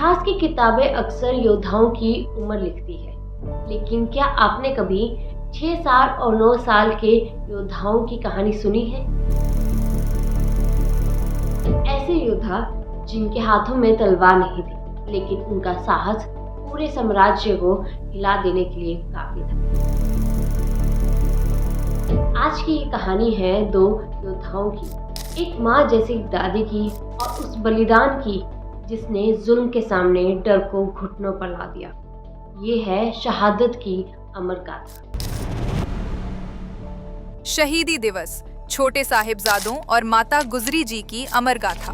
इतिहास की किताबें अक्सर योद्धाओं की उम्र लिखती है, लेकिन क्या आपने कभी 6 साल और 9 साल के योद्धाओं की कहानी सुनी है? ऐसे योद्धा जिनके हाथों में तलवार नहीं थी, लेकिन उनका साहस पूरे साम्राज्य को हिला देने के लिए काफी था। आज की ये कहानी है दो योद्धाओं की, एक माँ जैसी दादी की और उस बलिदान की जिसने जुल्म के सामने डर को घुटनों पर ला दिया। ये है शहादत की अमर गाथा। शहीदी दिवस, छोटे साहिबजादों और माता गुजरी जी की अमर गाथा।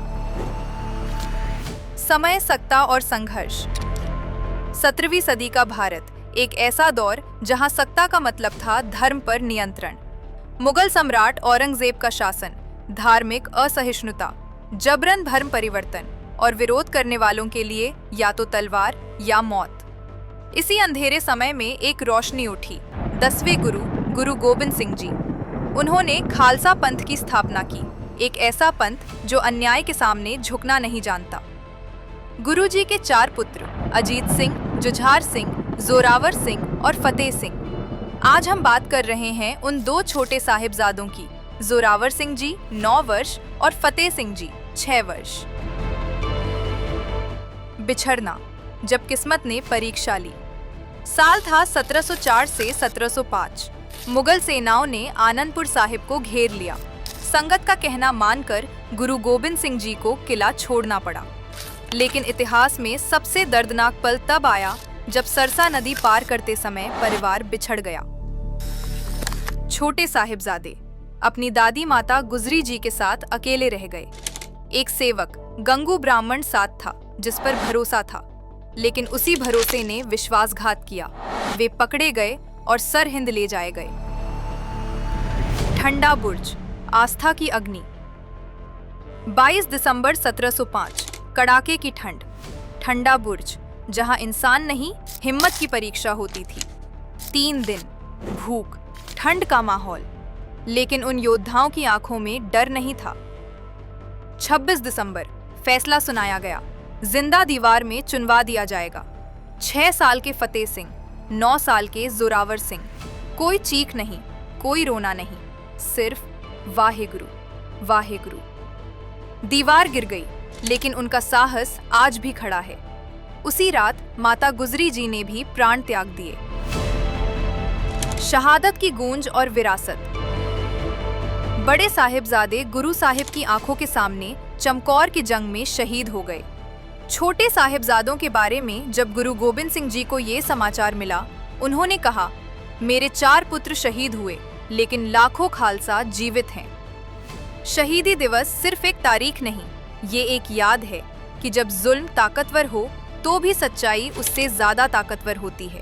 समय, सत्ता और संघर्ष। 17वीं सदी का भारत, एक ऐसा दौर जहां सत्ता का मतलब था धर्म पर नियंत्रण। मुगल सम्राट औरंगजेब का शासन, धार्मिक असहिष्णुता, जबरन धर्म परिवर्तन और विरोध करने वालों के लिए या तो तलवार या मौत। इसी अंधेरे समय में एक रोशनी उठी, 10वें गुरु, गुरु गोबिंद सिंह जी। उन्होंने खालसा पंथ की स्थापना की, एक ऐसा पंथ जो अन्याय के सामने झुकना नहीं जानता। गुरु जी के 4 पुत्र, अजीत सिंह, जुझार सिंह, जोरावर सिंह और फतेह सिंह। आज हम बात कर रहे हैं उन 2 छोटे साहिबजादों की, जोरावर सिंह जी 9 वर्ष और फतेह सिंह जी 6 वर्ष। बिछड़ना, जब किस्मत ने परीक्षा ली। साल था 1704 से 1705। मुगल सेनाओं ने आनंदपुर साहिब को घेर लिया। संगत का कहना मानकर गुरु गोबिंद सिंह जी को किला छोड़ना पड़ा। लेकिन इतिहास में सबसे दर्दनाक पल तब आया जब सरसा नदी पार करते समय परिवार बिछड़ गया। छोटे साहिबजादे अपनी दादी माता गुजरी जी के साथ अकेले रह गए। एक सेवक गंगू ब्राह्मण साथ था जिस पर भरोसा था, लेकिन उसी भरोसे ने विश्वासघात किया। वे पकड़े गए और सरहिंद ले जाए गए। ठंडा बुर्ज, आस्था की अग्नि। 22 दिसंबर 1705, कड़ाके की ठंड। ठंडा बुर्ज, जहां इंसान नहीं हिम्मत की परीक्षा होती थी। 3 दिन, भूख, ठंड का माहौल, लेकिन उन योद्धाओं की आंखों में डर नहीं था। 26 दिसंबर, फैसला सुनाया गया, जिंदा दीवार में चुनवा दिया जाएगा। 6 साल के फतेह सिंह, 9 साल के जोरावर सिंह। कोई चीख नहीं, कोई रोना नहीं, सिर्फ वाहेगुरु, वाहेगुरु। दीवार गिर गई, लेकिन उनका साहस आज भी खड़ा है। उसी रात माता गुजरी जी ने भी प्राण त्याग दिए। शहादत की गूंज और विरासत। बड़े साहिबजादे गुरु साहिब की आंखों के सामने चमकौर की जंग में शहीद हो गए। छोटे साहिबजादों के बारे में जब गुरु गोबिंद सिंह जी को ये समाचार मिला, उन्होंने कहा, मेरे 4 पुत्र शहीद हुए, लेकिन लाखों खालसा जीवित हैं। शहीदी दिवस सिर्फ एक तारीख नहीं, ये एक याद है कि जब जुल्म ताकतवर हो तो भी सच्चाई उससे ज्यादा ताकतवर होती है।